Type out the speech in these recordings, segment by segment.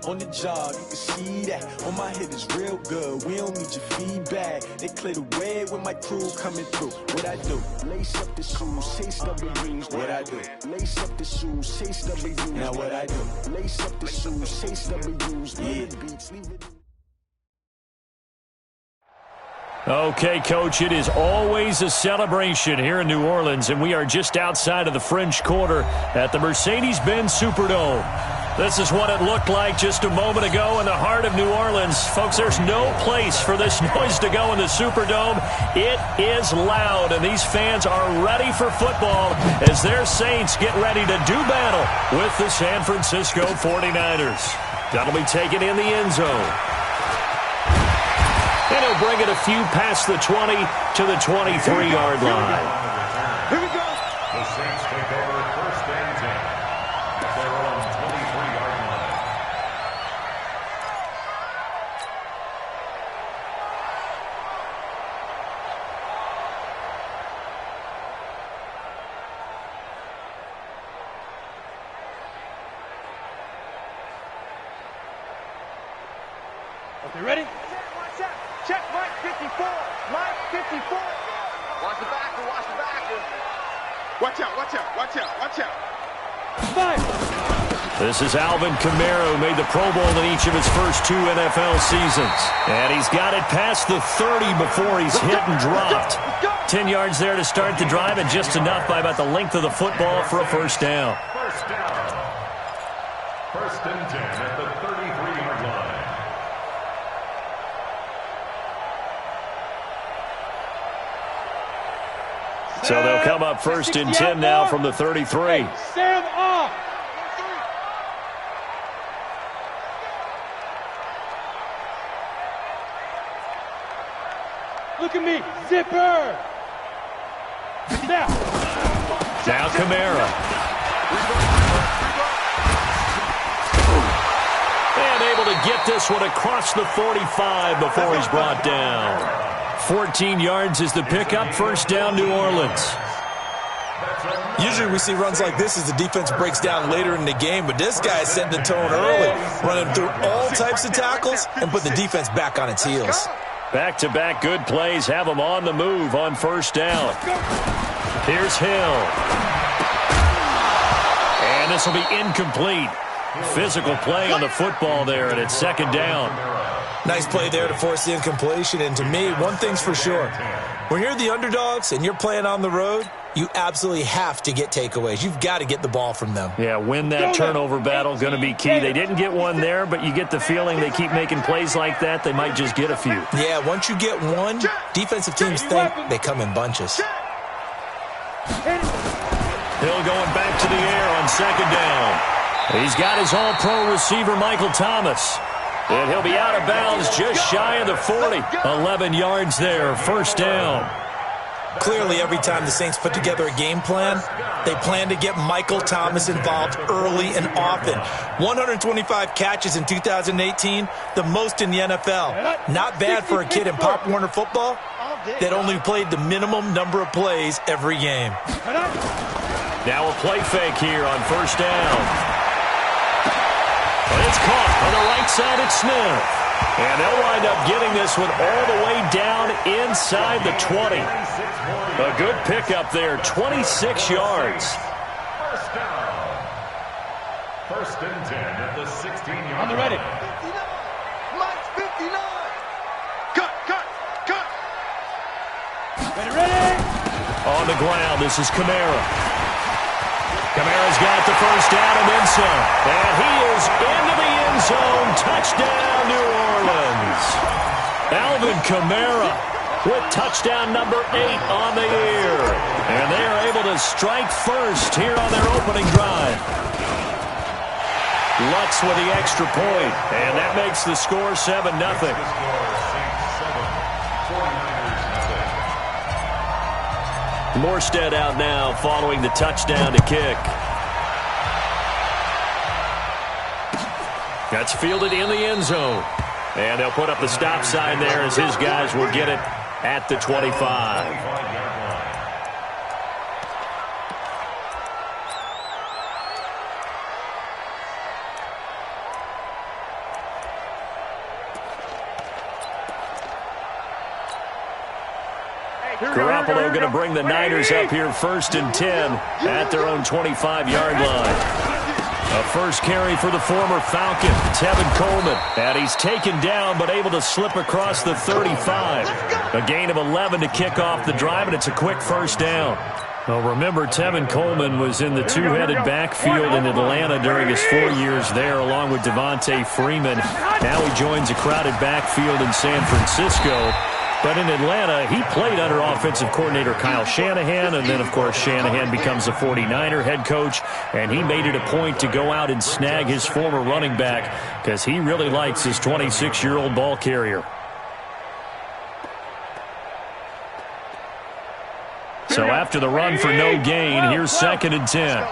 on the job, you can see that. On my head is real good, we don't need your feedback. They clear the way with my crew coming through. What I do? Lace up the shoes, chase W's. What I do? Lace up the shoes, chase W's. Now what I do? Lace up the shoes, chase W's. Yeah. Beats, leave it. Okay, Coach, it is always a celebration here in New Orleans, and we are just outside of the French Quarter at the Mercedes-Benz Superdome. This is what it looked like just a moment ago in the heart of New Orleans. Folks, there's no place for this noise to go in the Superdome. It is loud, and these fans are ready for football as their Saints get ready to do battle with the San Francisco 49ers. That'll be taken in the end zone. And he'll bring it a few past the 20 to the 23-yard line. Here we go. The Saints take over first and 10 at their own 23-yard line. Okay, ready? Check, Mike 54. Mike 54. Watch the backer, watch the backer. Watch out, watch out, watch out, watch out. Five. This is Alvin Kamara, who made the Pro Bowl in each of his first 2 NFL seasons. And he's got it past the 30 before he's hit and dropped. 10 yards there to start the drive, and just enough by about the length of the football for a first down. First down. First and 10 at the 33-yard line. So they'll come up first and 10 now from the 33. Sam off. Look at me, zipper. Now Kamara. And able to get this one across the 45 before he's brought down. 14 yards is the pickup. First down, New Orleans. Usually we see runs like this as the defense breaks down later in the game, but this guy set the tone early, running through all types of tackles and put the defense back on its heels. Back-to-back good plays have them on the move on first down. Here's Hill. And this will be incomplete. Physical play on the football there, and it's second down. Nice play there to force the incompletion, and to me, one thing's for sure. When you're the underdogs and you're playing on the road, you absolutely have to get takeaways. You've got to get the ball from them. Yeah, win that turnover battle, going to be key. They didn't get one there, but you get the feeling they keep making plays like that, they might just get a few. Yeah, once you get one, defensive teams think they come in bunches. Hill going back to the air on second down. He's got his all-pro receiver, Michael Thomas. And he'll be out of bounds just shy of the 40. 11 yards there, first down. Clearly, every time the Saints put together a game plan, they plan to get Michael Thomas involved early and often. 125 catches in 2018, the most in the NFL. Not bad for a kid in Pop Warner football that only played the minimum number of plays every game. Now a play fake here on first down. It's caught on the right side at Smith. And they'll wind up getting this one all the way down inside the 20. A good pickup there, 26 yards. First down. First and 10 at the 16-yard On the ready. Mike's 59. Cut. Ready. On the ground, this is Kamara. Kamara's got the first down and then some. And he is into the end zone. Touchdown, New Orleans. Alvin Kamara with touchdown number 8 on the year. And they are able to strike first here on their opening drive. Lutz with the extra point. And that makes the score 7-0. Morstead out now following the touchdown to kick. That's fielded in the end zone. And they'll put up the stop sign there as his guys will get it at the 25. Garoppolo going to bring the Niners up here 1st and 10 at their own 25-yard line. A first carry for the former Falcon, Tevin Coleman. And he's taken down but able to slip across the 35. A gain of 11 to kick off the drive, and it's a quick first down. Well, remember, Tevin Coleman was in the two-headed backfield in Atlanta during his 4 years there, along with Devontae Freeman. Now he joins a crowded backfield in San Francisco. But in Atlanta, he played under offensive coordinator Kyle Shanahan, and then, of course, Shanahan becomes a 49er head coach, and he made it a point to go out and snag his former running back because he really likes his 26-year-old ball carrier. So after the run for no gain, here's 2nd and 10.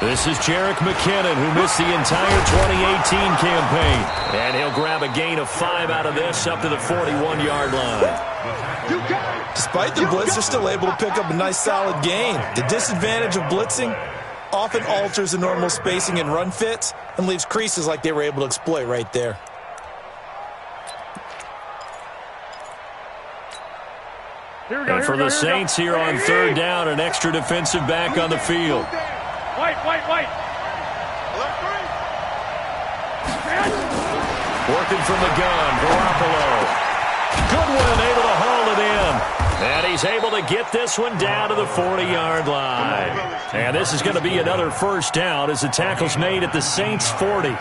This is Jerick McKinnon, who missed the entire 2018 campaign. And he'll grab a gain of 5 out of this up to the 41-yard line. Despite the blitz, they're still able to pick up a nice solid gain. The disadvantage of blitzing often alters the normal spacing and run fits and leaves creases like they were able to exploit right there. And for the Saints here on 3rd down, an extra defensive back on the field. White. Working from the gun, Garoppolo. Goodwin able to haul it in. And he's able to get this one down to the 40-yard line. And this is going to be another first down as the tackle's made at the Saints' 40.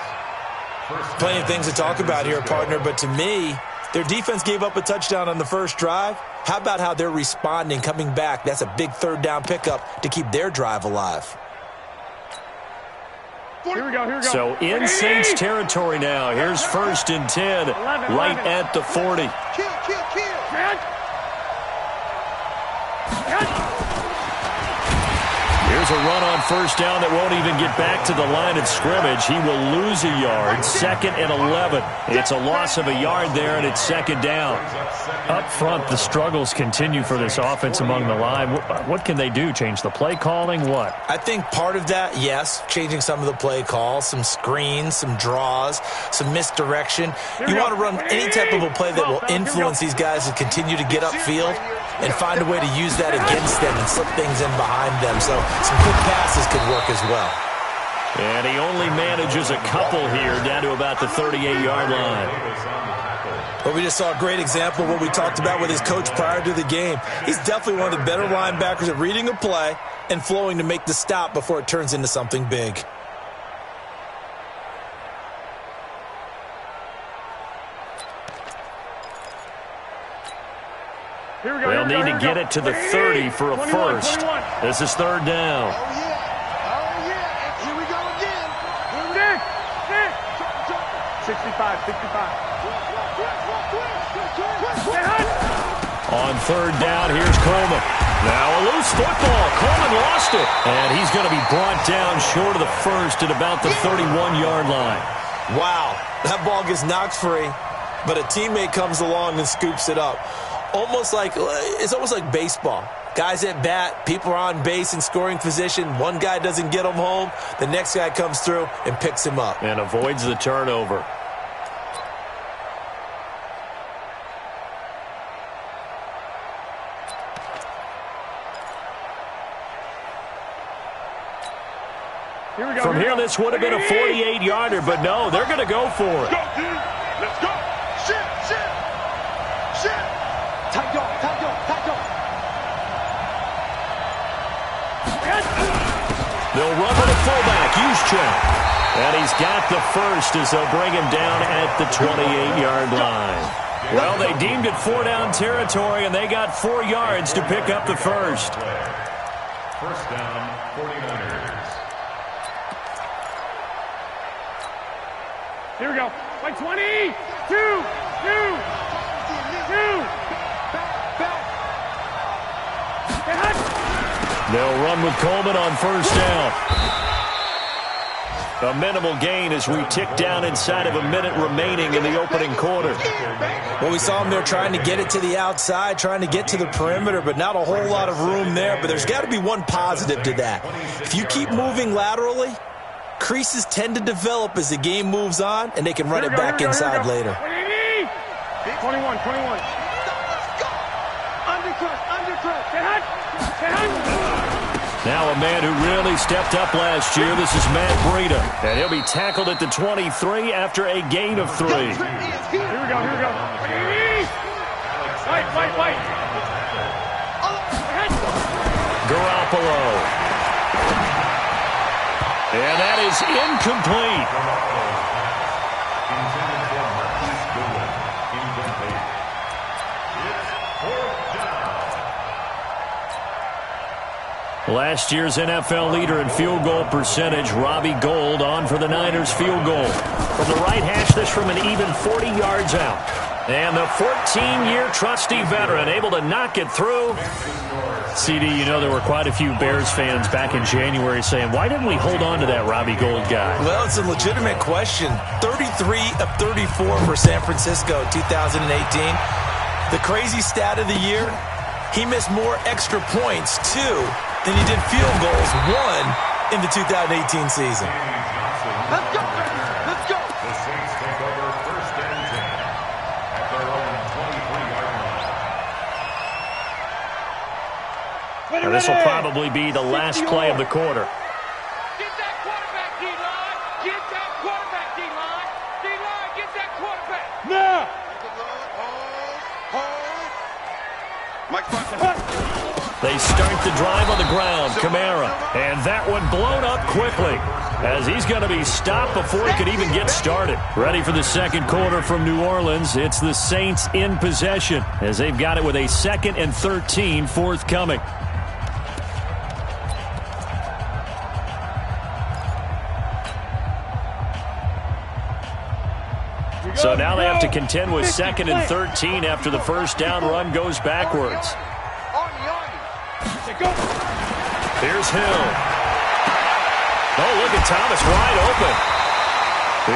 Plenty of things to talk about here, partner, but to me, their defense gave up a touchdown on the first drive. How about how they're responding, coming back? That's a big 3rd down pickup to keep their drive alive. Here we go. So in Saints territory now. Here's 1st and 10, right at the 40. Here's a run on 1st down that won't even get back to the line of scrimmage. He will lose a yard. 2nd and 11. It's a loss of a yard there, and it's 2nd down. Up front, the struggles continue for this offense among the line. What can they do? Change the play calling? What? I think part of that, yes, changing some of the play calls, some screens, some draws, some misdirection. You want to run any type of a play that will influence these guys to continue to get upfield and find a way to use that against them and slip things in behind them. So some quick passes could work as well. And he only manages a couple here down to about the 38-yard line. But we just saw a great example of what we talked about with his coach prior to the game. He's definitely one of the better linebackers at reading a play and flowing to make the stop before it turns into something big. They'll need to get it to the 30 for a first. This is 3rd down. Oh, yeah. Here we go again. 65. On 3rd down, here's Coleman. Now a loose football. Coleman lost it. And he's going to be brought down short of the first at about the 31-yard line. Wow, that ball gets knocked free, but a teammate comes along and scoops it up. It's almost like baseball. Guys at bat, people are on base in scoring position. One guy doesn't get him home. The next guy comes through and picks him up. And avoids the turnover. From here, this would have been a 48-yarder, but no, they're going to go for it. Let's go. Shit. Tight dog. They'll run with a fullback, Juszczyk. And he's got the first as they'll bring him down at the 28-yard line. Well, they deemed it 4-down territory, and they got 4 yards to pick up the first. First down, 49ers. Here we go. By 20. 2. They'll run with Coleman on 1st down. A minimal gain as we tick down inside of a minute remaining in the opening quarter. Well, we saw him there trying to get it to the outside, trying to get to the perimeter, but not a whole lot of room there. But there's got to be one positive to that. If you keep moving laterally, creases tend to develop as the game moves on, and they can run it back inside later. 21. Undercut. Now a man who really stepped up last year. This is Matt Breida. And he'll be tackled at the 23 after a gain of 3. Here we go. Fight. Garoppolo. And that is incomplete. Intended for Marquise Goodwin. Incomplete. It's 4th down. Last year's NFL leader in field goal percentage, Robbie Gould, on for the Niners field goal. From the right hash, this from an even 40 yards out. And the 14-year trusty veteran able to knock it through. CD, you know there were quite a few Bears fans back in January saying, why didn't we hold on to that Robbie Gould guy? Well, it's a legitimate question. 33 of 34 for San Francisco in 2018. The crazy stat of the year, he missed more extra points, 2, than he did field goals, 1, in the 2018 season. Let's go, baby. Let's go. The Saints take over 1st and 10 at their own 23-yard line. And this will probably be the last play of the quarter. Get that quarterback, D-line. Get that quarterback, D-line. D-line, get that quarterback. Now. Hold. Mike Bucket. They start the drive on the ground. Kamara. And that one blown up quickly as he's going to be stopped before he could even get started. Ready for the second quarter from New Orleans. It's the Saints in possession as they've got it with a 2nd and 13 forthcoming. So now they have to contend with 2nd and 13 after the first down run goes backwards. Here's Hill. Oh, look at Thomas wide open.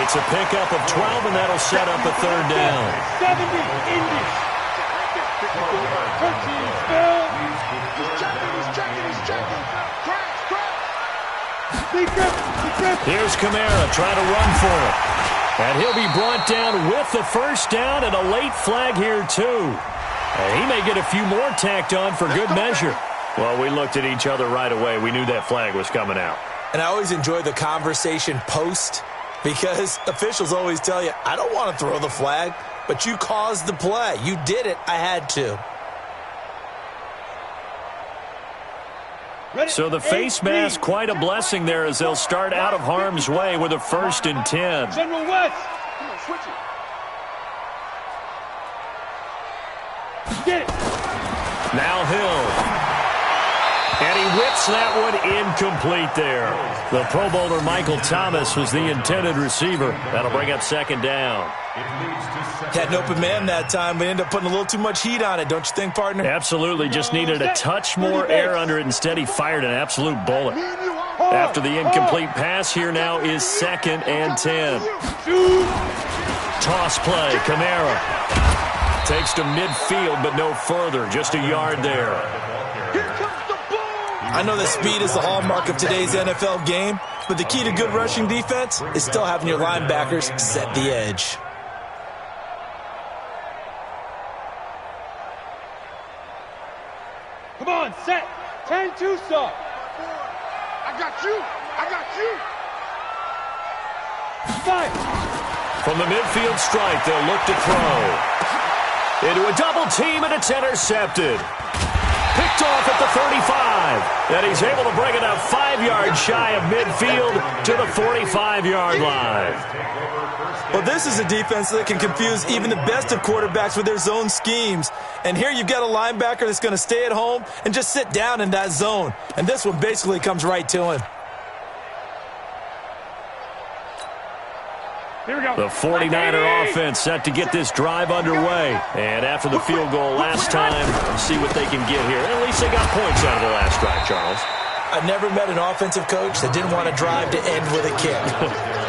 It's a pickup of 12, and that'll set up a 3rd down. 70 Indy. 13 Phil. He's checking. Crash. Here's Kamara trying to run for it. And he'll be brought down with the first down and a late flag here, too. And he may get a few more tacked on for good measure. Well, we looked at each other right away. We knew that flag was coming out. And I always enjoy the conversation post because officials always tell you, I don't want to throw the flag, but you caused the play. You did it. I had to. So the face mask, quite a blessing there as they'll start out of harm's way with a 1st and 10. General West. Come on, switch it. Get it. Now Hill. And he whips that one incomplete there. The Pro Bowler Michael Thomas was the intended receiver. That'll bring up 2nd down. Had an open man that time, but ended up putting a little too much heat on it, don't you think, partner? Absolutely. Just needed a touch more air under it. Instead, he fired an absolute bullet. After the incomplete pass, here now is 2nd and 10. Toss play. Kamara takes to midfield, but no further. Just a yard there. I know that speed is the hallmark of today's NFL game, but the key to good rushing defense is still having your linebackers set the edge. Come on, set. 10-2 stop. I got you. 5. From the midfield strike, they'll look to throw. Into a double team, and it's intercepted. Picked off at the 35. And he's able to bring it up 5 yards shy of midfield to the 45-yard line. Well, this is a defense that can confuse even the best of quarterbacks with their zone schemes. And here you've got a linebacker that's going to stay at home and just sit down in that zone. And this one basically comes right to him. Here we go. The 49er offense set to get this drive underway. And after the field goal last time, see what they can get here. At least they got points out of the last drive, Charles. I never met an offensive coach that didn't want to drive to end with a kick.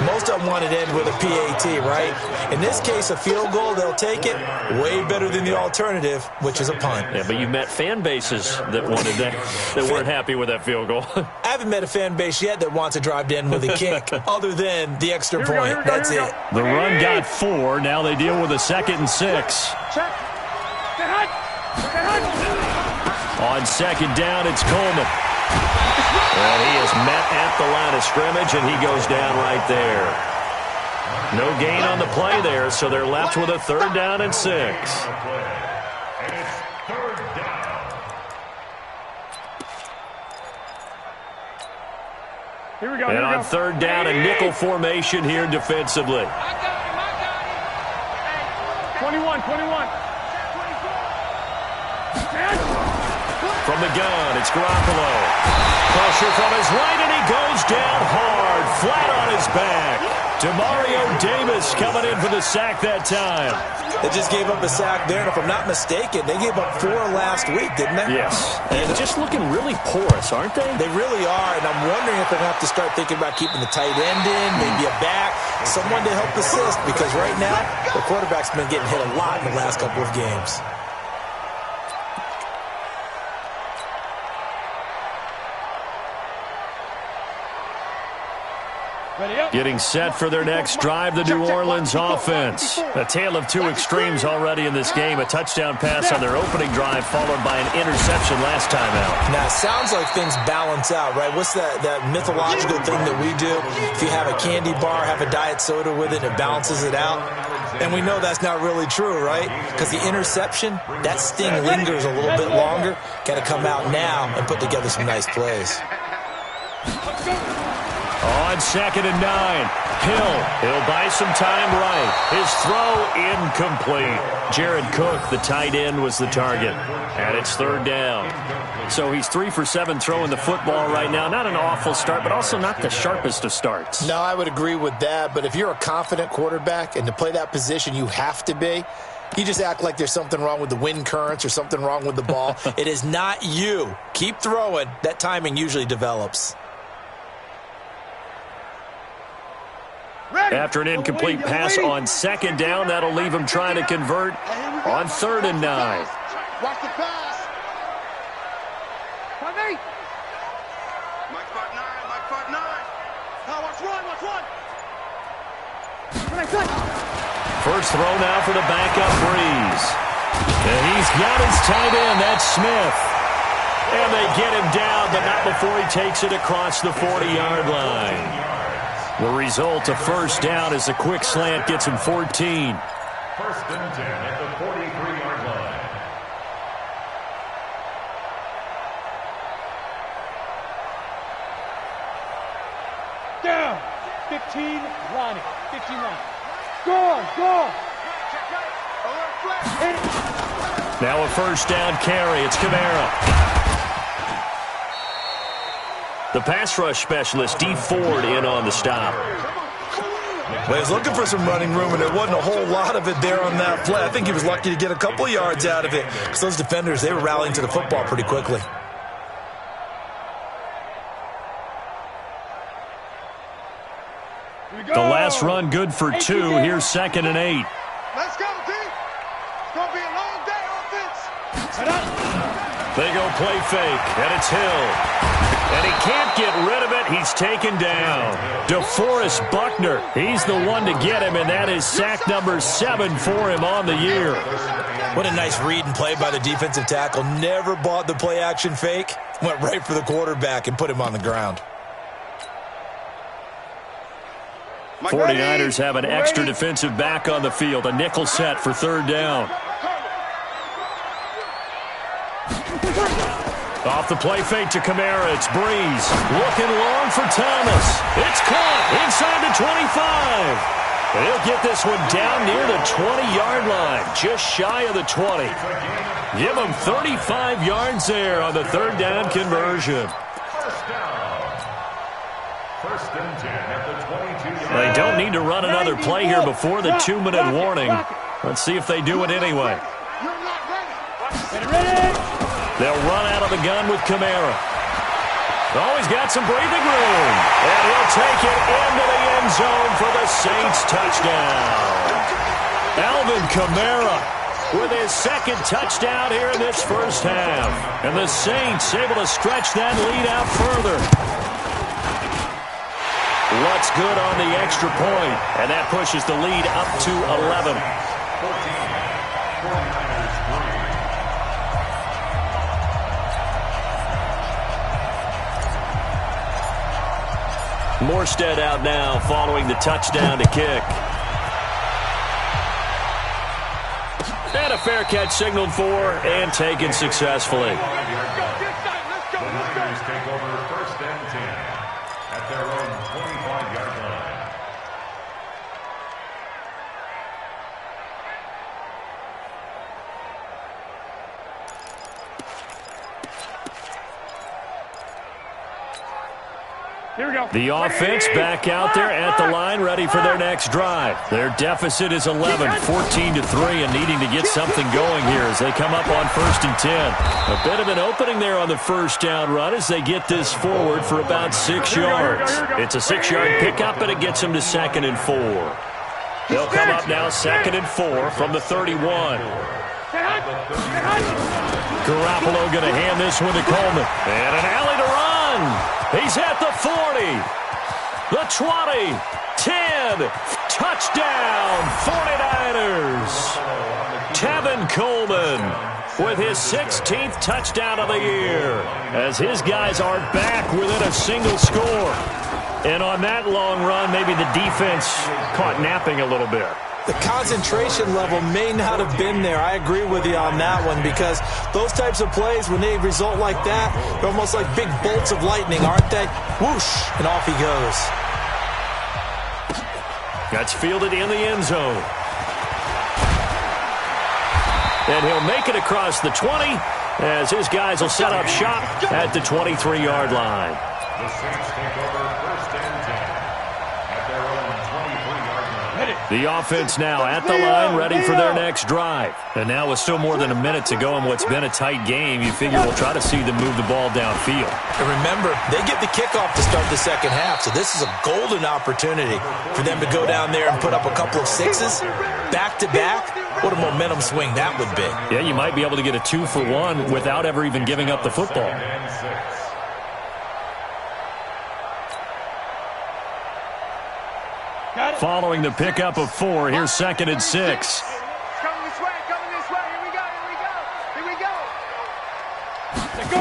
Most of them wanted to end with a PAT, right? In this case, a field goal, they'll take it. Way better than the alternative, which is a punt. Yeah, but you met fan bases that wanted that weren't happy with that field goal. I haven't met a fan base yet that wants to drive to end with a kick, other than the extra point. That's it. The run got 4. Now they deal with a 2nd and 6. On 2nd down, it's Coleman. And he is met at the line of scrimmage, and he goes down right there. No gain on the play there, so they're left with a 3rd down and 6. Here we go. And on 3rd down, a nickel formation here defensively. 21. From the gun, it's Garoppolo. Pressure from his right, and he goes down hard, flat on his back. Demario Davis coming in for the sack that time. They just gave up a sack there, and if I'm not mistaken, they gave up 4 last week, didn't they? Yes, and just looking really porous, aren't they? They really are, and I'm wondering if they're going to have to start thinking about keeping the tight end in, maybe a back, someone to help assist, because right now, the quarterback's been getting hit a lot in the last couple of games. Getting set for their next drive, the New Orleans offense. A tale of 2 extremes already in this game. A touchdown pass on their opening drive, followed by an interception last time out. Now, it sounds like things balance out, right? What's that mythological thing that we do? If you have a candy bar, have a diet soda with it, it balances it out. And we know that's not really true, right? Because the interception, that sting lingers a little bit longer. Got to come out now and put together some nice plays. On 2nd and 9, he'll buy some time right. His throw incomplete. Jared Cook, the tight end, was the target. And it's 3rd down. So he's 3 for 7 throwing the football right now. Not an awful start, but also not the sharpest of starts. No, I would agree with that. But if you're a confident quarterback and to play that position, you have to be. You just act like there's something wrong with the wind currents or something wrong with the ball. It is not you. Keep throwing. That timing usually develops. After an incomplete pass on 2nd down, that'll leave him trying to convert on 3rd and 9. Watch the pass. Mike part 9. Now watch run. First throw now for the backup Breeze. And he's got his tight end, that's Smith. And they get him down, but not before he takes it across the 40-yard line. The result, a 1st down as a quick slant gets him 14. 1st and 10 at the 43-yard line. Down. 15 Ronnie. Go. Now a 1st down carry. It's Kamara. The pass rush specialist, D. Ford, in on the stop. Well, he was looking for some running room, and there wasn't a whole lot of it there on that play. I think he was lucky to get a couple of yards out of it, because those defenders, they were rallying to the football pretty quickly. The last run good for 2. Here's 2nd and 8. Let's go, team. It's going to be a long day, offense. They go play fake, and it's Hill. And he can't get rid of it. He's taken down. DeForest Buckner, he's the one to get him, and that is sack number 7 for him on the year. What a nice read and play by the defensive tackle. Never bought the play-action fake. Went right for the quarterback and put him on the ground. 49ers have an extra defensive back on the field. A nickel set for 3rd down. Off the play fake to Kamara, it's Breeze. Looking long for Thomas. It's caught inside the 25. They'll get this one down near the 20-yard line, just shy of the 20. Give them 35 yards there on the 3rd down conversion. 1st down. 1st and 10 at the 22-yard line. They don't need to run another play here before the 2-minute warning. Let's see if they do it anyway. Ready. They'll run out of the gun with Kamara. Oh, he's got some breathing room. And he'll take it into the end zone for the Saints touchdown. Alvin Kamara with his second touchdown here in this first half. And the Saints able to stretch that lead out further. What's good on the extra point? And that pushes the lead up to 11. 49ers 3. Morstead out now following the touchdown to kick. And a fair catch signaled for and taken successfully. The Niners take over first and 10 at their own 25-yard line. Here we go. The offense back out there at the line, ready for their next drive. Their deficit is 11, 14-3, and needing to get something going here as they come up on first and 10. A bit of an opening there on the first down run as they get this forward for about 6 yards. It's a 6-yard pickup, and it gets them to second and 4. They'll come up now second and 4 from the 31. Garoppolo going to hand this one to Coleman. And an alley to run. He's at the 40, the 20, 10, touchdown, 49ers. Tevin Coleman with his 16th touchdown of the year as his guys are back within a single score. And on that long run, maybe the defense caught napping a little bit. The concentration level may not have been there. I agree with you on that one because those types of plays, when they result like that, they're almost like big bolts of lightning, aren't they? Whoosh, and off he goes. That's fielded in the end zone. And he'll make it across the 20 as his guys will set up shop at the 23-yard line. The Saints take over first and 10 at their own 23-yard line. The offense now at the line, ready for their next drive. And now with still more than a minute to go in what's been a tight game, you figure we'll try to see them move the ball downfield. And remember, they get the kickoff to start the second half, so this is a golden opportunity for them to go down there and put up a couple of sixes back-to-back. What a momentum swing that would be. Yeah, you might be able to get a 2-for-1 without ever even giving up the football. Following the pickup of 4, here's second and 6. Coming this way, coming this way. Here we go, here we go, here we go. Let's go.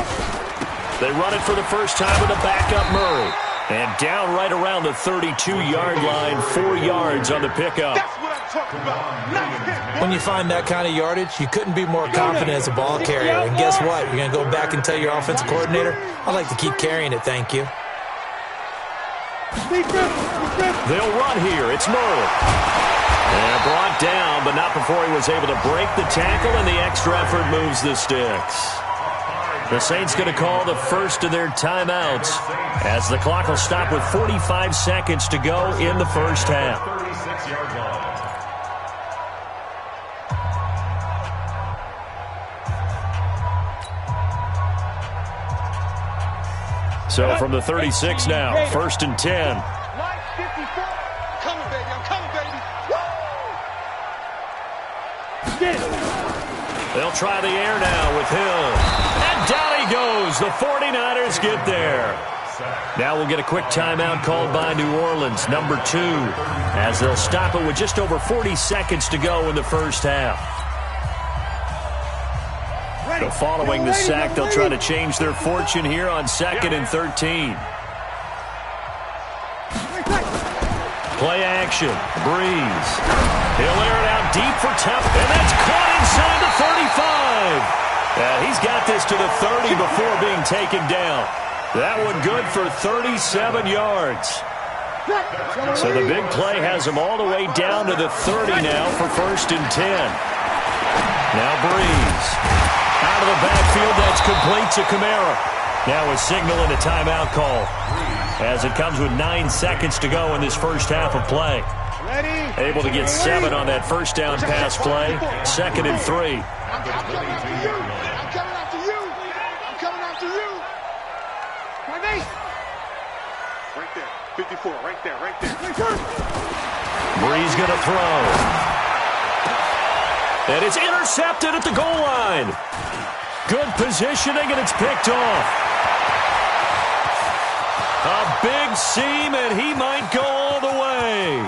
They run it for the first time with a backup Murray. And down right around the 32-yard line, 4 yards on the pickup. That's what I'm talking about. Nice hit. When you find that kind of yardage, you couldn't be more confident as a ball carrier. And guess what? You're going to go back and tell your offensive coordinator, I'd like to keep carrying it, thank you. They'll run here. It's Murray. And brought down, but not before he was able to break the tackle, and the extra effort moves the sticks. The Saints going to call the first of their timeouts as the clock will stop with 45 seconds to go in the first half. 36-yard line. So from the 36 now, first and 10. Line 54. Coming, baby. I'm coming, baby. Woo! Get it. They'll try the air now with Hill. And down he goes. The 49ers get there. Now we'll get a quick timeout called by New Orleans, number 2, as they'll stop it with just over 40 seconds to go in the first half. So following the sack, they'll try to change their fortune here on second and 13. Play action. Breeze. He'll air it out deep for Temp, and that's caught inside the 35. He's got this to the 30 before being taken down. That one good for 37 yards. So the big play has him all the way down to the 30 now for first and 10. Now Breeze. Out of the backfield, that's complete to Kamara. Now a signal and a timeout call as it comes with 9 seconds to go in this first half of play. Able to get 7 on that first down pass play. Second and 3. I'm coming after you. I'm coming after you. I'm coming after you. My name. for it, right there, right there. Bree's going to throw. And it's intercepted at the goal line. Good positioning, and it's picked off. A big seam, and he might go all the way.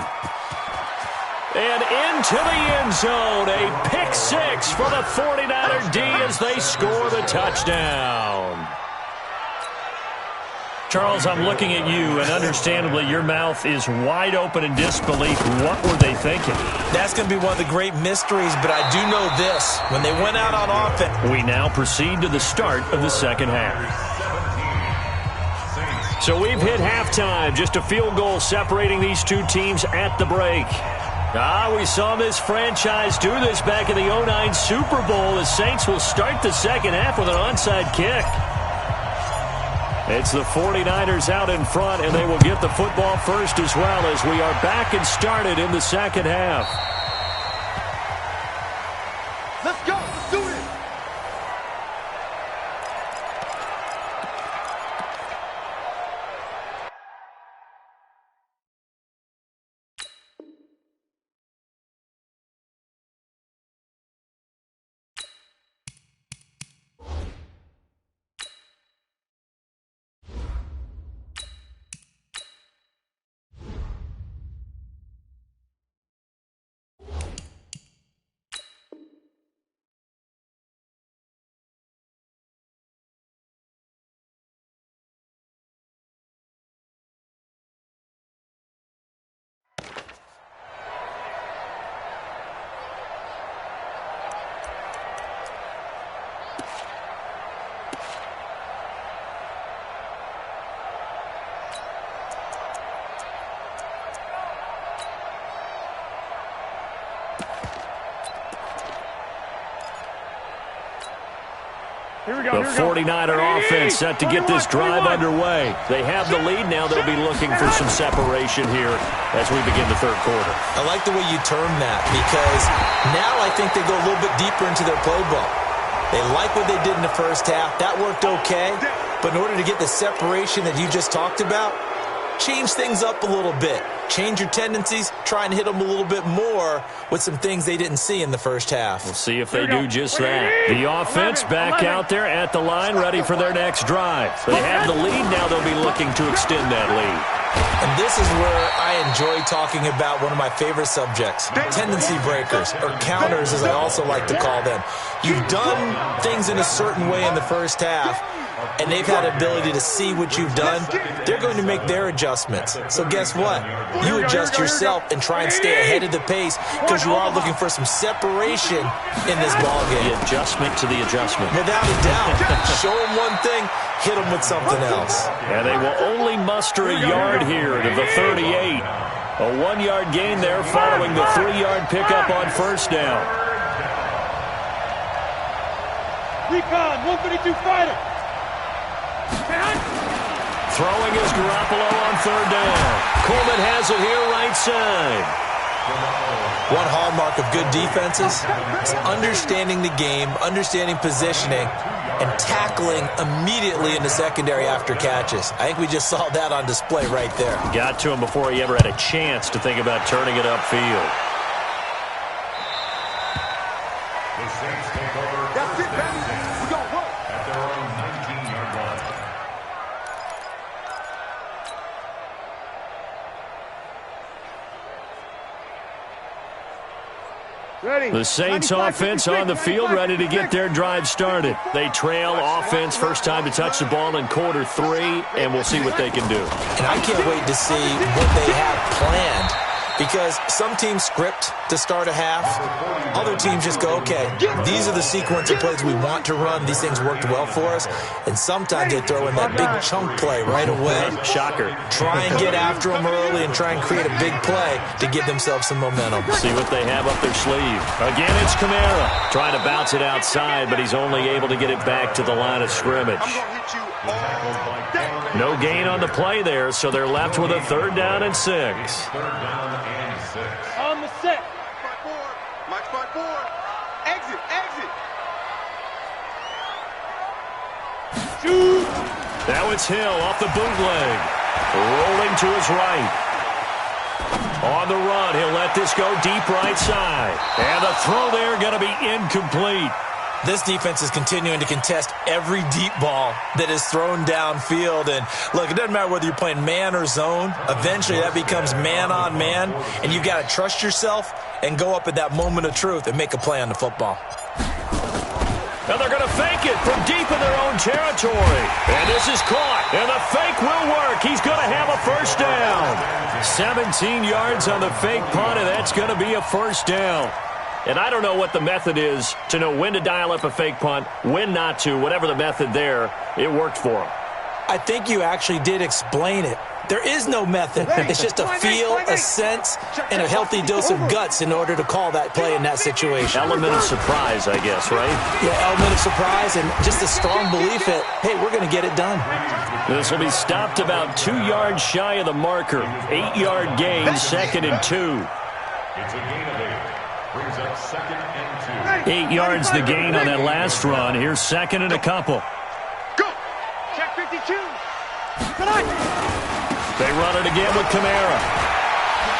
And into the end zone, a pick six for the 49er D as they score the touchdown. Charles, I'm looking at you, and understandably, your mouth is wide open in disbelief. What were they thinking? That's going to be one of the great mysteries, but I do know this. When they went out on offense. We now proceed to the start of the second half. So we've hit halftime. Just a field goal separating these two teams at the break. We saw this franchise do this back in the 2009 Super Bowl. The Saints will start the second half with an onside kick. It's the 49ers out in front, and they will get the football first as well as we are back and started in the second half. Let's go. Let's do it. The 49er offense set to get this drive underway. They have the lead now. They'll be looking for some separation here as we begin the third quarter. I like the way you term that because now I think they go a little bit deeper into their playbook. They like what they did in the first half. That worked okay. But in order to get the separation that you just talked about, change things up a little bit. Change your tendencies. Try and hit them a little bit more with some things they didn't see in the first half. We'll see if they do just that. The offense back out there at the line, ready for their next drive. They have the lead. Now they'll be looking to extend that lead. And this is where I enjoy talking about one of my favorite subjects, tendency breakers, or counters as I also like to call them. You've done things in a certain way in the first half, and they've had the ability to see what you've done. They're going to make their adjustments. So guess what? You adjust yourself and try and stay ahead of the pace because you are looking for some separation in this ballgame. The adjustment to the adjustment. Without a doubt. Show them one thing, hit them with something else. And they will only muster a yard here to the 38. A 1-yard gain there following the 3-yard pickup on first down. Recon, 152 fighter. Throwing is Garoppolo on third down. Coleman has it here right side. One hallmark of good defenses is understanding the game, understanding positioning, and tackling immediately in the secondary after catches. I think we just saw that on display right there. Got to him before he ever had a chance to think about turning it upfield. The Saints take over. That's it, baby. We gon' work. At their own 19-yard line. Ready. The Saints offense on the field, ready to get their drive started. They trail offense, first time to touch the ball in quarter 3, and we'll see what they can do. And I can't wait to see what they have planned because some teams script to start a half. Other teams just go, okay, these are the sequence of plays we want to run. These things worked well for us. And sometimes they throw in that big chunk play right away. Shocker. Try and get after them early and try and create a big play to give themselves some momentum. See what they have up their sleeve. Again, it's Kamara. Trying to bounce it outside, but he's only able to get it back to the line of scrimmage. No gain on the play there, so they're left with a 3rd down and 6. 3rd down and 6. On the set. March by 4. Exit, exit. Now it's Hill off the bootleg. Rolling to his right. On the run, he'll let this go deep right side. And the throw there going to be incomplete. This defense is continuing to contest every deep ball that is thrown downfield. And, look, it doesn't matter whether you're playing man or zone. Eventually, that becomes man-on-man, and you've got to trust yourself and go up at that moment of truth and make a play on the football. And they're going to fake it from deep in their own territory. And this is caught. And the fake will work. He's going to have a first down. 17 yards on the fake punt, and that's going to be a first down. And I don't know what the method is to know when to dial up a fake punt, when not to. Whatever the method there, it worked for him. I think you actually did explain it. There is no method. It's just a feel, a sense, and a healthy dose of guts in order to call that play in that situation. Element of surprise, I guess, right? Yeah, element of surprise and just a strong belief that, hey, we're going to get it done. This will be stopped about 2 yards shy of the marker. 8-yard gain, 2nd and 2. It's a gain of 8. Brings up 2nd and 2. 8 yards the gain on that last run. Here's 2nd and a couple. Go! Check 52. They run it again with Kamara.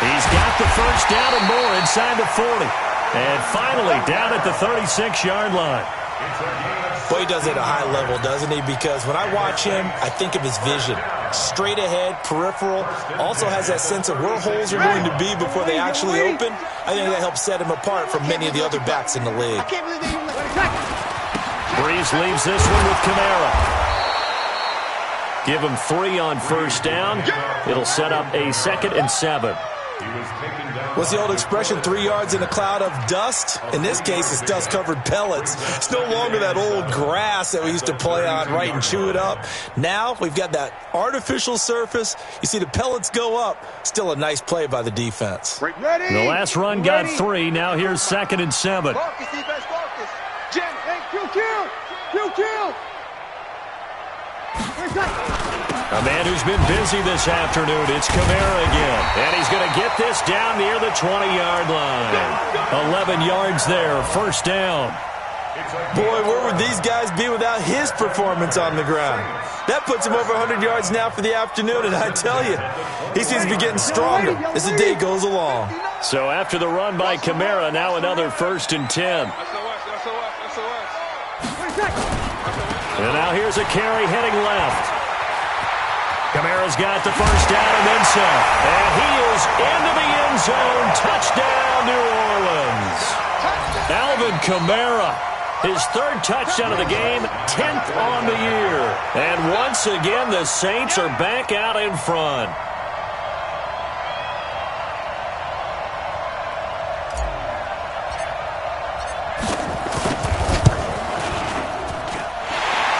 He's got the first down and more inside the 40. And finally down at the 36-yard line. Boy, he does it at a high level, doesn't he? Because when I watch him, I think of his vision. Straight ahead, peripheral. Also has that sense of where holes are going to be before they actually open. I think that helps set him apart from many of the other backs in the league. Breeze leaves this one with Kamara. Give him 3 on first down. It'll set up a 2nd and 7. What's the old expression, 3 yards in a cloud of dust? In this case, it's dust-covered pellets. It's no longer that old grass that we used to play on, right, and chew it up. Now we've got that artificial surface. You see the pellets go up. Still a nice play by the defense. Ready? The last run got 3. Now here's 2nd and 7. Focus, defense, focus. Jim, hey, kill. A man who's been busy this afternoon. It's Kamara again. And he's going to get this down near the 20-yard line. 11 yards there, first down. Boy, where would these guys be without his performance on the ground? That puts him over 100 yards now for the afternoon, and I tell you, he seems to be getting stronger as the day goes along. So after the run by Kamara, now another 1st and 10. And now here's a carry heading left. Kamara's got the first down and then some. And he is into the end zone. Touchdown, New Orleans. Alvin Kamara, his 3rd touchdown of the game, 10th on the year. And once again, the Saints are back out in front.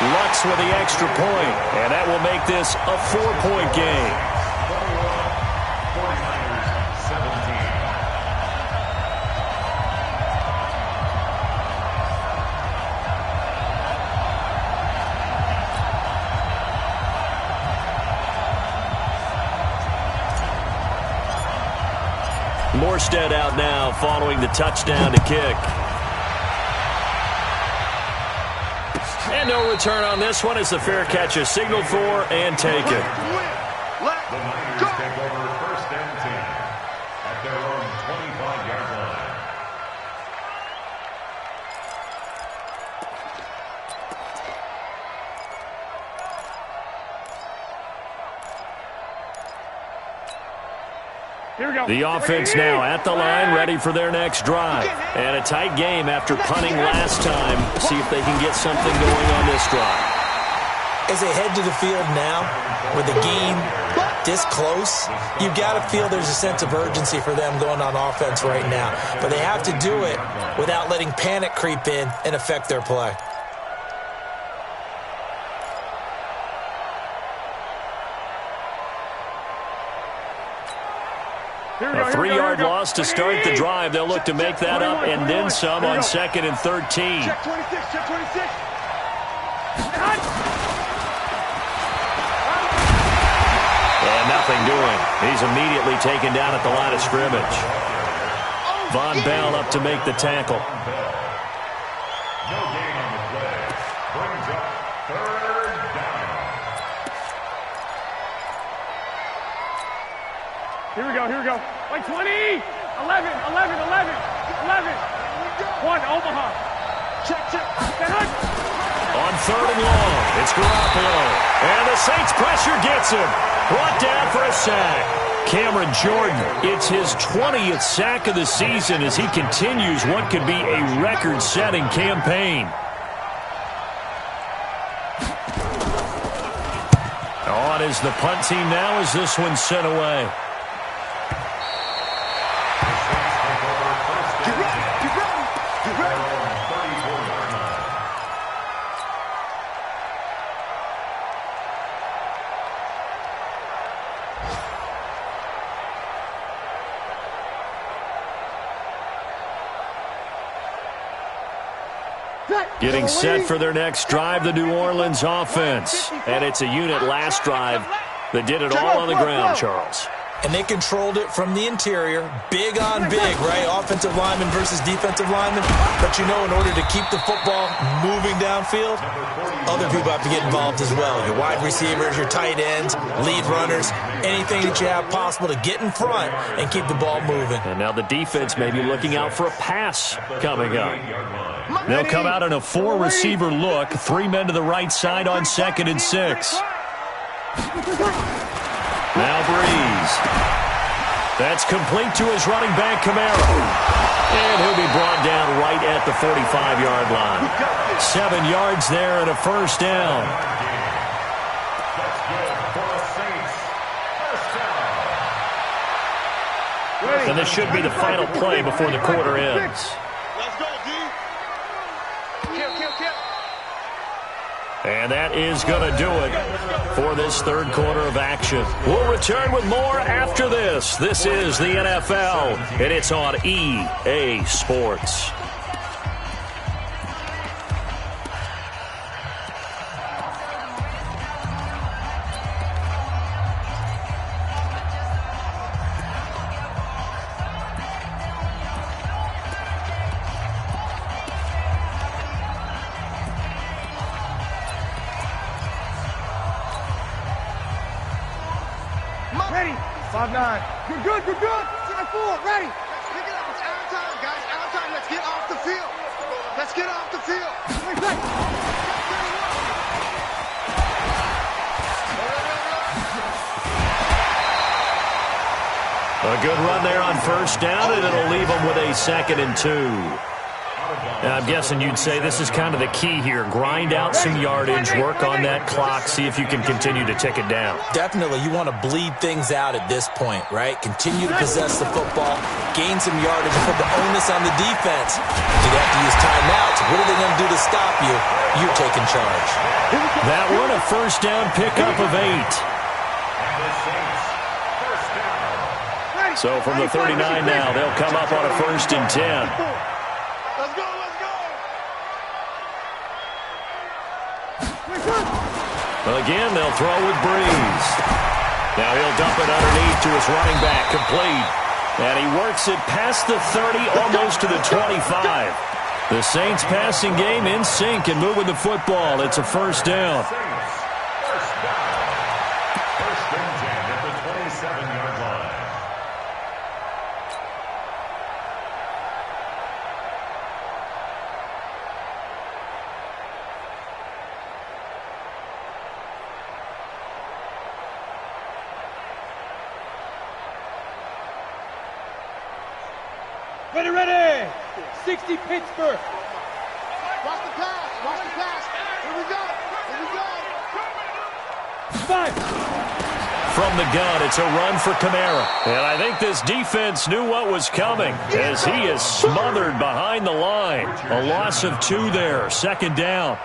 Lux with the extra point, and that will make this a 4-point game. 49ers 17. Morstead out now following the touchdown to kick. And no return on this one as the fair catch is signaled for and taken. The Niners take over 1st and 10 at their own 25-yard line. Here we go. The offense now at the line, ready for their next drive. And a tight game after punting last time. See if they can get something going on this drive. As they head to the field now, with the game this close, you've got to feel there's a sense of urgency for them going on offense right now. But they have to do it without letting panic creep in and affect their play. A 3-yard loss to start the drive. They'll look to make that up and then some on 2nd and 13. Check 26, check 26. And nothing doing. He's immediately taken down at the line of scrimmage. Von Bell up to make the tackle. No gain on the play. Brings up 3rd down. Here we go. Like 20. 11. 1, Omaha. Check. On 3rd and long, it's Garoppolo. And the Saints pressure gets him. Brought down for a sack. Cameron Jordan, it's his 20th sack of the season as he continues what could be a record-setting campaign. On is the punt team now as this one's sent away. Getting set for their next drive, the New Orleans offense. And it's a unit last drive that did it all on the ground, Charles. And they controlled it from the interior, big on big, right? Offensive lineman versus defensive lineman. But, you know, in order to keep the football moving downfield, other people have to get involved as well. Your wide receivers, your tight ends, lead runners, anything that you have possible to get in front and keep the ball moving. And now the defense may be looking out for a pass coming up. They'll come out in a 4-receiver look. 3 men to the right side on 2nd and 6. Now Breeze. That's complete to his running back, Camaro. And he'll be brought down right at the 45-yard line. 7 yards there and a first down. And this should be the final play before the quarter ends. And that is going to do it for this third quarter of action. We'll return with more after this. This is the NFL, and it's on EA Sports. Ready. 5-9. You're good. Side 4. Ready. Pick it up. It's out of time, guys. Out of time. Let's get off the field. A good run there on first down, and it'll leave them with a 2nd and 2. Now, I'm guessing you'd say this is kind of the key here. Grind out some yardage, work on that clock, see if you can continue to tick it down. Definitely. You want to bleed things out at this point, right? Continue to possess the football, gain some yardage, and put the onus on the defense. You'd have to use timeouts. What are they going to do to stop you? You're taking charge. That one, a first down pickup of 8. So from the 39 now, they'll come up on a 1st and 10. Again, they'll throw with Breeze. Now he'll dump it underneath to his running back, complete. And he works it past the 30, almost to the 25. The Saints passing game in sync and moving the football. It's a first down. First and 10 at the 27-yard line. Ready. 60 Pittsburgh. Watch the pass. Here we go. 5. From the gun, it's a run for Kamara. And I think this defense knew what was coming as he is smothered behind the line. A loss of 2 there, 2nd down.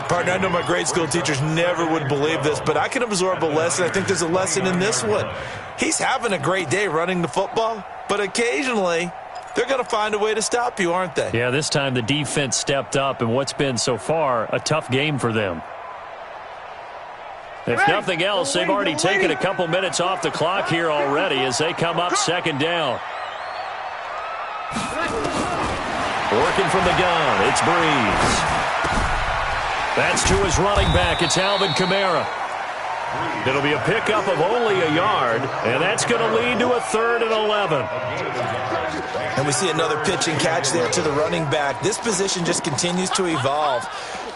Partner, I know my grade school teachers never would believe this, but I can absorb a lesson. I think there's a lesson in this one. He's having a great day running the football, but occasionally they're going to find a way to stop you, aren't they? Yeah, this time the defense stepped up in what's been so far a tough game for them. If nothing else, they've already taken a couple minutes off the clock here already as they come up 2nd down. Working from the gun, it's Breeze. That's to his running back, it's Alvin Kamara. It'll be a pickup of only a yard, and that's going to lead to a 3rd and 11. And we see another pitch and catch there to the running back. This position just continues to evolve.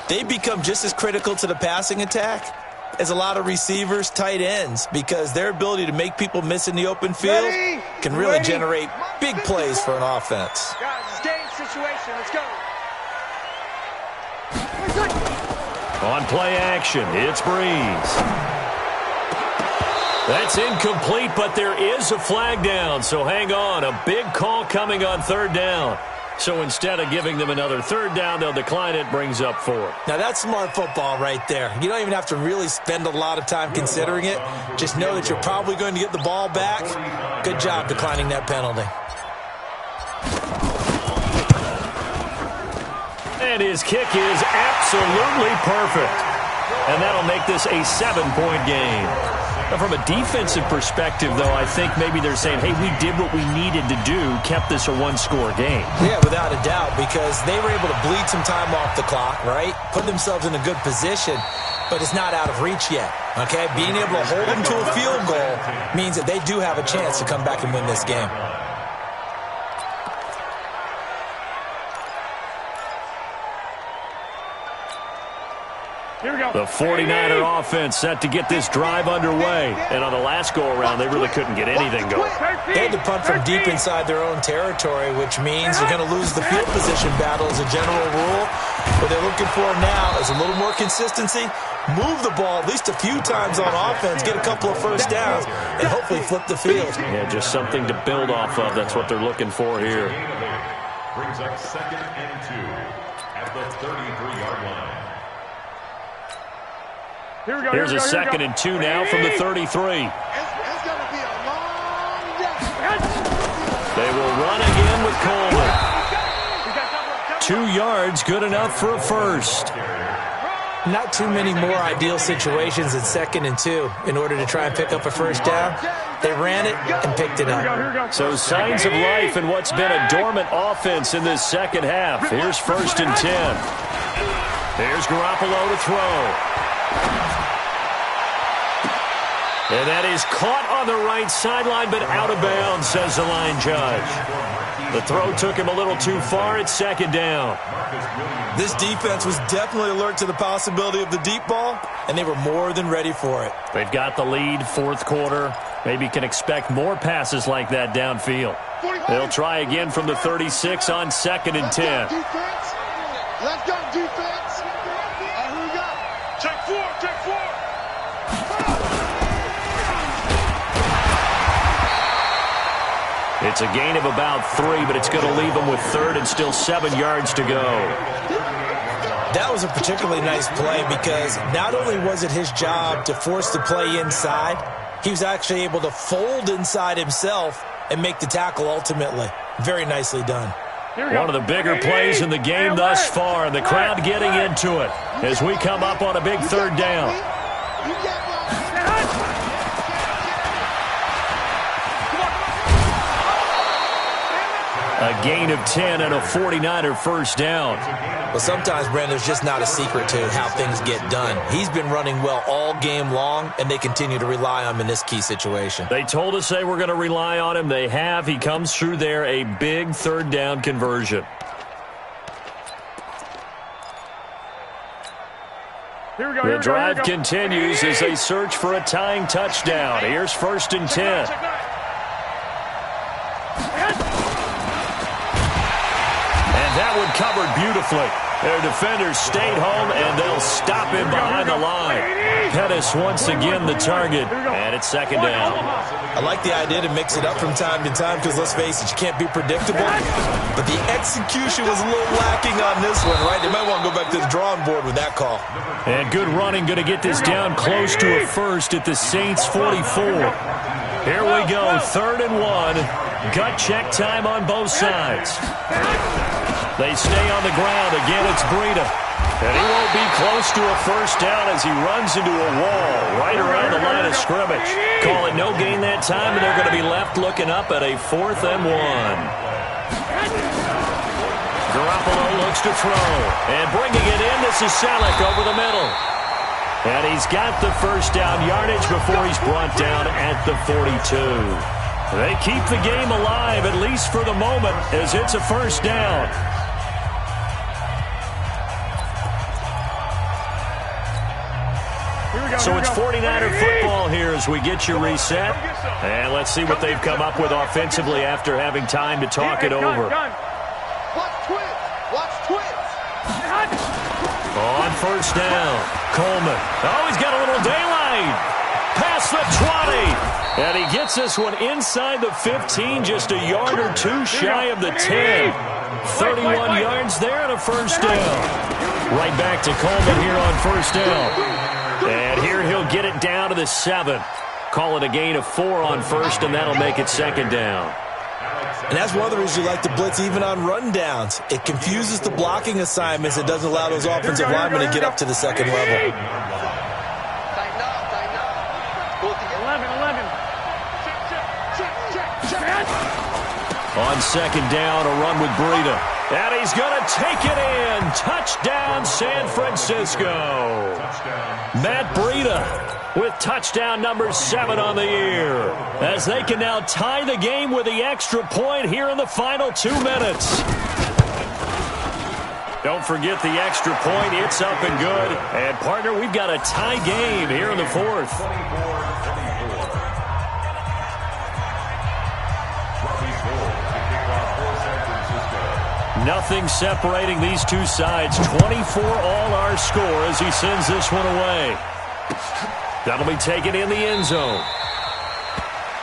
They become just as critical to the passing attack as a lot of receivers, tight ends, because their ability to make people miss in the open field can really generate big plays for an offense. Guys, it's game situation. Let's go. On play action, it's Breeze. That's incomplete, but there is a flag down, so hang on. A big call coming on 3rd down. So instead of giving them another 3rd down, they'll decline it, brings up 4. Now, that's smart football right there. You don't even have to really spend a lot of time considering it. Just know that you're probably going to get the ball back. Good job declining that penalty. And his kick is absolutely perfect. And that'll make this a 7-point game. Now, from a defensive perspective, though, I think maybe they're saying, hey, we did what we needed to do, kept this a 1-score game. Yeah, without a doubt, because they were able to bleed some time off the clock, right? Put themselves in a good position, but it's not out of reach yet, okay? Being able to hold them to a field goal means that they do have a chance to come back and win this game. Here we go. The 49er offense set to get this drive underway. And on the last go-around, they really couldn't get anything going. They had to punt from deep inside their own territory, which means they're going to lose the field position battle as a general rule. What they're looking for now is a little more consistency, move the ball at least a few times on offense, get a couple of first downs, and hopefully flip the field. Yeah, just something to build off of. That's what they're looking for here. Brings up 2nd and 2 at the 33-yard line. Here's a 2nd and 2 now from the 33. It's going to be a long day. They will run again with Coleman. 2 yards, good enough for a first. Not too many more ideal situations in 2nd and 2 in order to try and pick up a first down. They ran it and picked it up. So signs of life in what's been a dormant offense in this second half. Here's 1st and 10. Here's Garoppolo to throw. And that is caught on the right sideline, but out of bounds, says the line judge. The throw took him a little too far. It's 2nd down. This defense was definitely alert to the possibility of the deep ball, and they were more than ready for it. They've got the lead, 4th quarter. Maybe can expect more passes like that downfield. They'll try again from the 36 on 2nd and 10. Let's go, defense. Here we go. Check 4, check 4. It's a gain of about 3, but it's going to leave them with 3rd and still 7 yards to go. That was a particularly nice play because not only was it his job to force the play inside, he was actually able to fold inside himself and make the tackle ultimately. Very nicely done. One of the bigger plays in the game thus far, and the crowd getting into it as we come up on a big 3rd down. A gain of 10 and a 49er first down. Well, sometimes, Brandon, there's just not a secret to how things get done. He's been running well all game long, and they continue to rely on him in this key situation. They told us they were going to rely on him. They have. He comes through there, a big 3rd down conversion. The drive continues as they search for a tying touchdown. Here's 1st and 10. That one covered beautifully. Their defenders stayed home, and they'll stop him behind the line. Pettis once again the target, and it's 2nd down. I like the idea to mix it up from time to time because, let's face it, you can't be predictable. But the execution was a little lacking on this one, right? They might want to go back to the drawing board with that call. And good running, going to get this down close to a first at the Saints 44. Here we go, 3rd and 1. Gut check time on both sides. They stay on the ground. Again, it's Breida. And he won't be close to a first down as he runs into a wall right around the line of scrimmage. Call it no gain that time, and they're going to be left looking up at a 4th and 1. Garoppolo looks to throw. And bringing it in, this is Selleck over the middle. And he's got the first down yardage before he's brought down at the 42. They keep the game alive, at least for the moment, as it's a first down. So it's 49er football here as we get you reset. And let's see what they've come up with offensively after having time to talk it over. Watch twins. Watch twins. On first down, Coleman. Oh, he's got a little daylight. Past the 20. And he gets this one inside the 15, just a yard or two shy of the 10. 31 yards there and a first down. Right back to Coleman here on first down. And here he'll get it down to the 7. Call it a gain of 4 on first, and that'll make it second down. And that's one of the reasons you like to blitz even on rundowns. It confuses the blocking assignments. It doesn't allow those offensive linemen to get up to the second level. Tighten up, tighten up. Pull together. 11. Check. On second down, a run with Breida. And he's going to take it in. Touchdown, San Francisco. Matt Breida with touchdown number 7 on the year, as they can now tie the game with the extra point here in the final 2 minutes. Don't forget the extra point. It's up and good. And, partner, we've got a tie game here in the 4th. Nothing separating these two sides. 24 all our score as he sends this one away. That'll be taken in the end zone.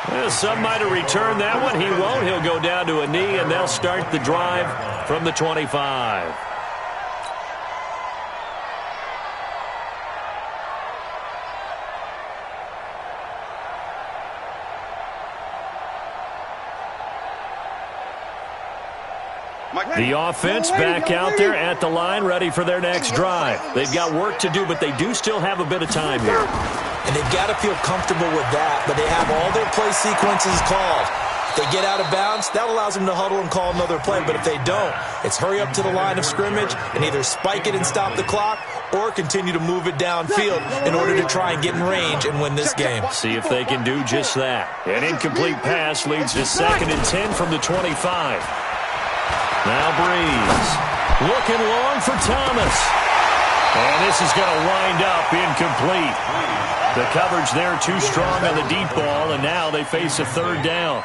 Well, some might have returned that one. He won't. He'll go down to a knee, and they'll start the drive from the 25. The offense back out there at the line, ready for their next drive. They've got work to do, but they do still have a bit of time here. And they've got to feel comfortable with that, but they have all their play sequences called. If they get out of bounds, that allows them to huddle and call another play. But if they don't, it's hurry up to the line of scrimmage and either spike it and stop the clock or continue to move it downfield in order to try and get in range and win this game. See if they can do just that. An incomplete pass leads to 2nd and 10 from the 25. Now Breeze, looking long for Thomas. And this is going to wind up incomplete. The coverage there too strong on the deep ball, and now they face a 3rd down.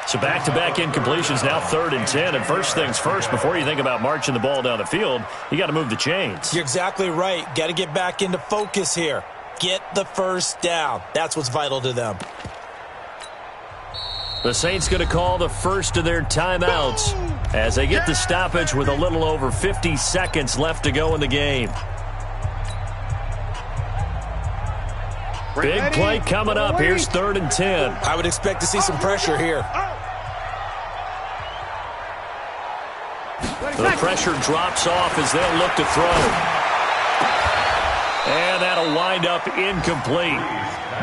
So back-to-back incompletions, now 3rd and 10. And first things first, before you think about marching the ball down the field, you got to move the chains. You're exactly right. Got to get back into focus here. Get the first down. That's what's vital to them. The Saints going to call the first of their timeouts as they get the stoppage with a little over 50 seconds left to go in the game. Big play coming up. Here's 3rd and 10. I would expect to see some pressure here. The pressure drops off as they'll look to throw. And that'll wind up incomplete.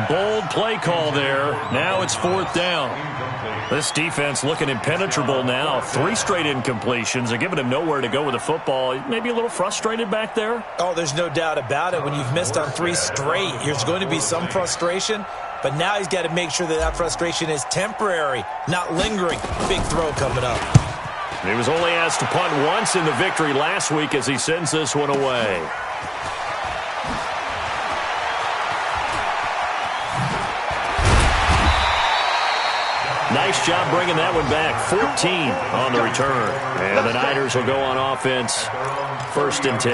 Bold play call there. Now it's 4th down. This defense looking impenetrable now. 3 straight incompletions. They're giving him nowhere to go with the football. Maybe a little frustrated back there. Oh, there's no doubt about it. When you've missed on 3 straight, there's going to be some frustration. But now he's got to make sure that that frustration is temporary, not lingering. Big throw coming up. He was only asked to punt once in the victory last week as he sends this one away. Nice job bringing that one back. 14 on the return. And the Niners will go on offense. 1st and 10.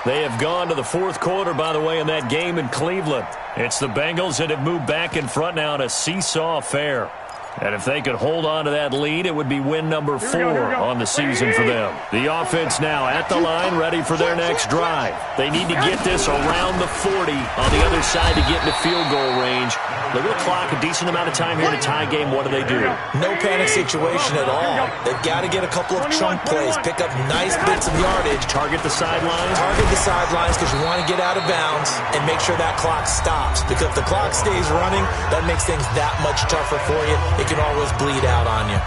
They have gone to the 4th quarter, by the way, in that game in Cleveland. It's the Bengals that have moved back in front now in a seesaw affair. And if they could hold on to that lead, it would be win number 4 on the season for them. The offense now at the line, ready for their next drive. They need to get this around the 40 on the other side to get into field goal range. Look at the clock, a decent amount of time here in a tie game. What do? No panic situation at all. They've got to get a couple of chunk plays, pick up nice bits of yardage. Target the sidelines? Target the sidelines because you want to get out of bounds and make sure that clock stops. Because if the clock stays running, that makes things that much tougher for you. It can always bleed out on you.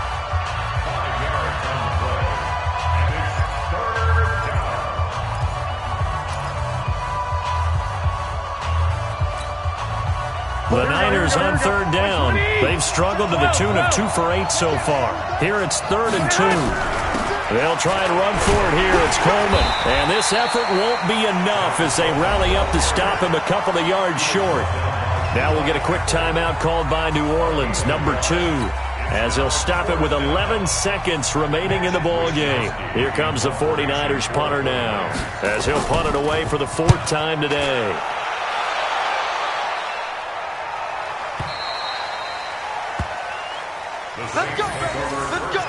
The Niners on third down. They've struggled to the tune of 2 for 8 so far. Here it's 3rd and 2. They'll try and run for it here. It's Coleman. And this effort won't be enough as they rally up to stop him a couple of yards short. Now we'll get a quick timeout called by New Orleans, number 2, as he'll stop it with 11 seconds remaining in the ball game. Here comes the 49ers punter now, as he'll punt it away for the 4th time today. Let's go, baby. Let's go.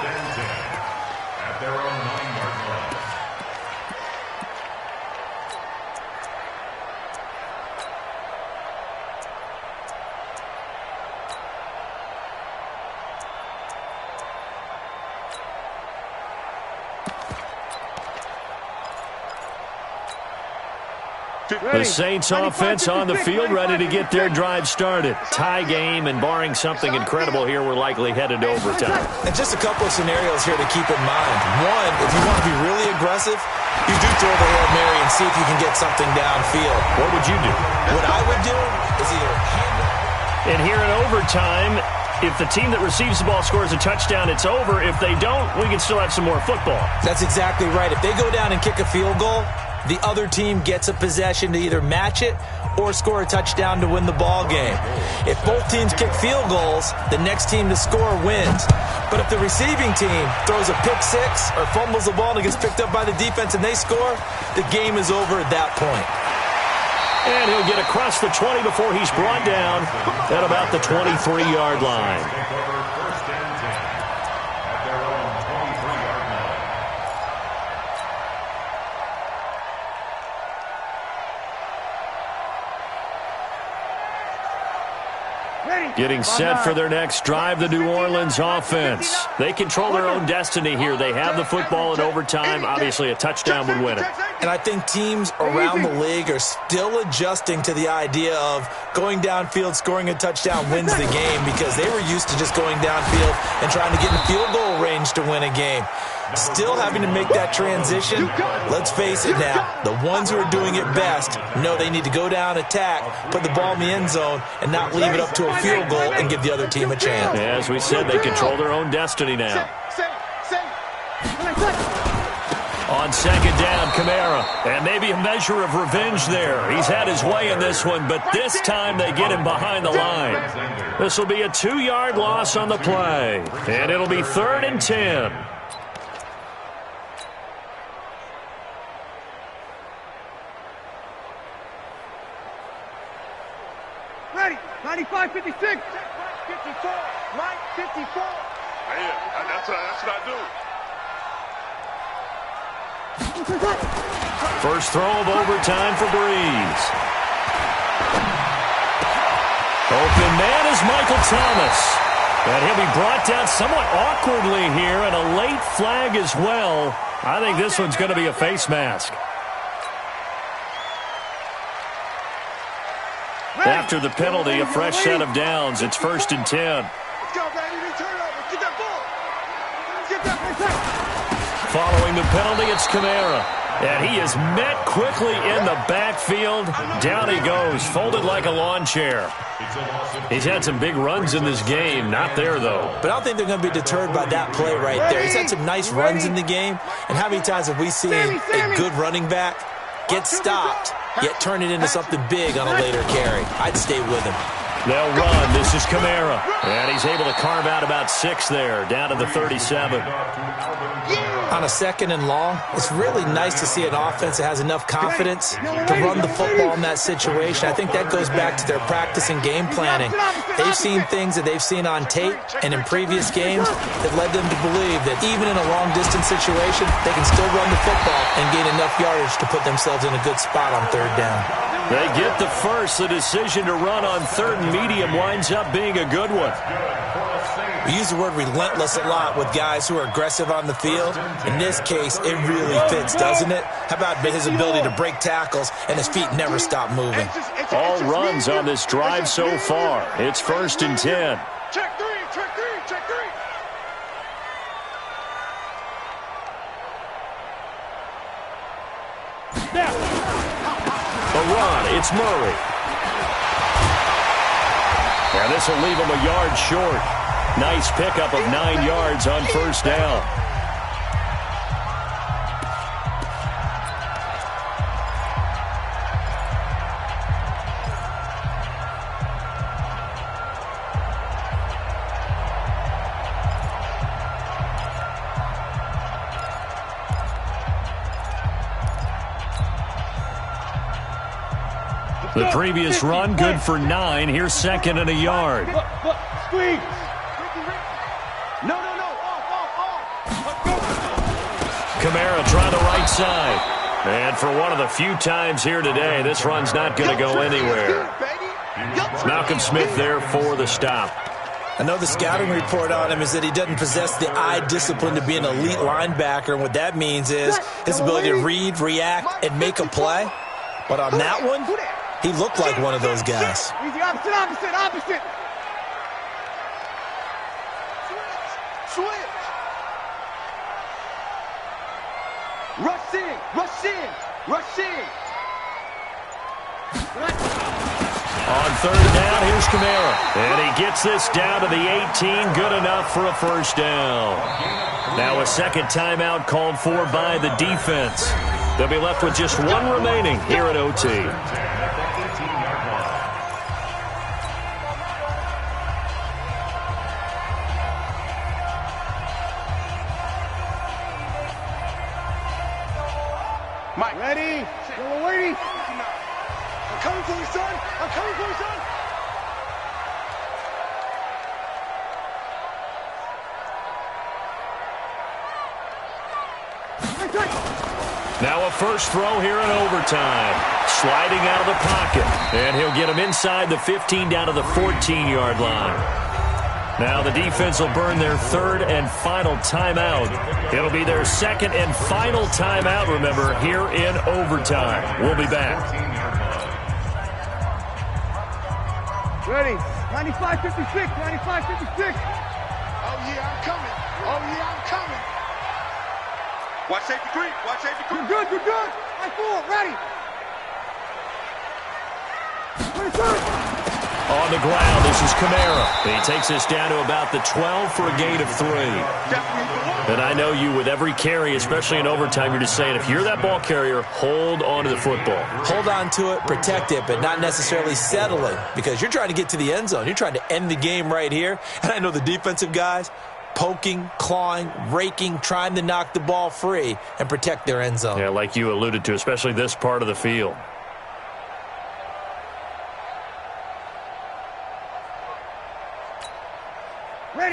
At their own 9-yard line. The Saints offense on the field, ready to get their drive started. Tie game, and barring something incredible here, we're likely headed to overtime. And just a couple of scenarios here to keep in mind. One, if you want to be really aggressive, you do throw the Hail Mary and see if you can get something downfield. What would you do? What I would do is either hand it. And here in overtime, if the team that receives the ball scores a touchdown, it's over. If they don't, we can still have some more football. That's exactly right. If they go down and kick a field goal, the other team gets a possession to either match it or score a touchdown to win the ball game. If both teams kick field goals, the next team to score wins. But if the receiving team throws a pick six or fumbles the ball and it gets picked up by the defense and they score, the game is over at that point. And he'll get across the 20 before he's brought down at about the 23-yard line. Take over 1st and 10 at their own 23-yard line. Getting set for their next drive, the New Orleans offense. They control their own destiny here. They have the football in overtime. Obviously, a touchdown would win it. And I think teams around the league are still adjusting to the idea of going downfield, scoring a touchdown wins the game, because they were used to just going downfield and trying to get in field goal range to win a game. Still having to make that transition. Let's face it now, the ones who are doing it best know they need to go down, attack, put the ball in the end zone, and not leave it up to a field goal and give the other team a chance. As we said, they control their own destiny now. On 2nd down, Kamara. And maybe a measure of revenge there. He's had his way in this one, but this time they get him behind the line. This will be a 2-yard loss on the play. And it'll be 3rd and 10. Ready. 95, 56. 54. Mike, 54. Yeah, that's what I do. First throw of overtime for Breeze. Open man is Michael Thomas. And he'll be brought down somewhat awkwardly here, and a late flag as well. I think this one's going to be a face mask. After the penalty, a fresh set of downs. It's 1st and 10. Let's go, baby. Turn over. Get that ball. Get that protect. Following the penalty, it's Kamara. And he is met quickly in the backfield. Down he goes, folded like a lawn chair. He's had some big runs in this game. Not there, though. But I don't think they're going to be deterred by that play right there. He's had some nice runs in the game. And how many times have we seen a good running back get stopped, yet turn it into something big on a later carry? I'd stay with him. They'll run. This is Kamara. And he's able to carve out about 6 there, down to the 37. On a 2nd and long, it's really nice to see an offense that has enough confidence to run the football in that situation. I think that goes back to their practice and game planning. They've seen things that they've seen on tape and in previous games that led them to believe that even in a long-distance situation, they can still run the football and gain enough yardage to put themselves in a good spot on 3rd down. They get the first. The decision to run on 3rd and medium winds up being a good one. We use the word relentless a lot with guys who are aggressive on the field. In this case, it really fits, doesn't it? How about his ability to break tackles and his feet never stop moving? All runs on this drive so far. It's 1st and 10. Check 3, check 3, check 3. A run. It's Murray. And this will leave him a yard short. Nice pickup of 9 yards on first down. The previous run, good for 9. Here's second and a yard. Look, squeeze. No. Off. Kamara trying the right side. And for one of the few times here today, this run's not going to go anywhere. Malcolm Smith there for the stop. I know the scouting report on him is that he doesn't possess the eye discipline to be an elite linebacker. And what that means is his ability to read, react, and make a play. But on that one, he looked like one of those guys. Easy, opposite. Switch. Rush in. On third down, here's Kamara. And he gets this down to the 18. Good enough for a first down. Now a second timeout called for by the defense. They'll be left with just one remaining here at OT. Mike, ready? Yellow lady. I'm coming for you, son. Now a first throw here in overtime. Sliding out of the pocket. And he'll get him inside the 15 down to the 14-yard line. Now the defense will burn their third and final timeout. It'll be their second and final timeout, remember, here in overtime. We'll be back. Ready? 95-56. Oh, yeah, I'm coming. Watch safety creep. You're good. High forward, ready. On the ground, this is Kamara. He takes this down to about the 12 for a gain of 3. And I know you, with every carry, especially in overtime, you're just saying, if you're that ball carrier, hold on to the football. Hold on to it, protect it, but not necessarily settle it, because you're trying to get to the end zone. You're trying to end the game right here. And I know the defensive guys, poking, clawing, raking, trying to knock the ball free and protect their end zone. Yeah, like you alluded to, especially this part of the field.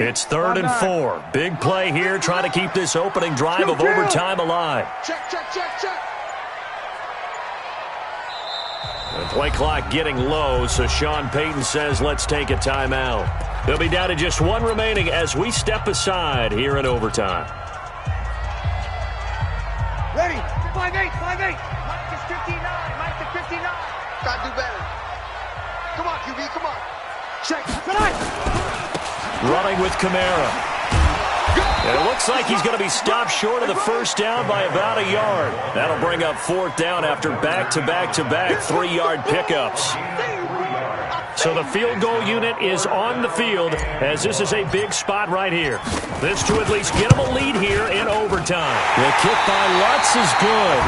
It's third and 4. Big play here, trying to keep this opening drive of overtime alive. Check. The play clock getting low, so Sean Payton says, let's take a timeout. They'll be down to just one remaining as we step aside here in overtime. Ready? 5-8. Mike is 59. Gotta do better. Come on, QB, come on. Check. Running with Kamara. And it looks like he's going to be stopped short of the first down by about a yard. That'll bring up fourth down after back-to-back 3-yard pickups. So the field goal unit is on the field as this is a big spot right here. This to at least get them a lead here in overtime. The kick by Lutz is good.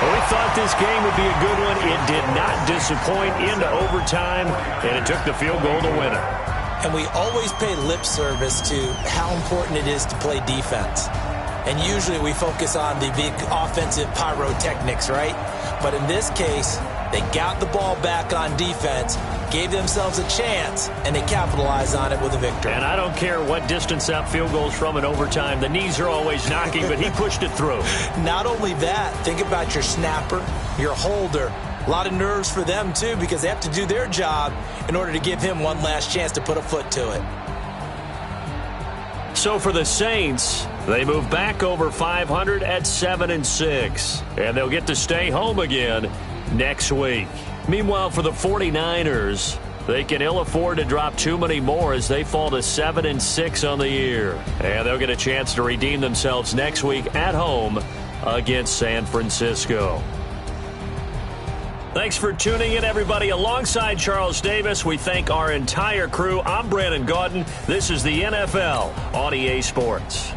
Well, we thought this game would be a good one. It did not disappoint into overtime, and it took the field goal to win it. And we always pay lip service to how important it is to play defense. And usually we focus on the big offensive pyrotechnics, right? But in this case, they got the ball back on defense, gave themselves a chance, and they capitalized on it with a victory. And I don't care what distance that field goes from in overtime. The knees are always knocking, but he pushed it through. Not only that, think about your snapper, your holder. A lot of nerves for them, too, because they have to do their job in order to give him one last chance to put a foot to it. So for the Saints, they move back over 500 at 7-6, and they'll get to stay home again next week. Meanwhile, for the 49ers, they can ill afford to drop too many more as they fall to 7-6 on the year. And they'll get a chance to redeem themselves next week at home against San Francisco. Thanks for tuning in, everybody. Alongside Charles Davis, we thank our entire crew. I'm Brandon Gaudin. This is the NFL on EA Sports.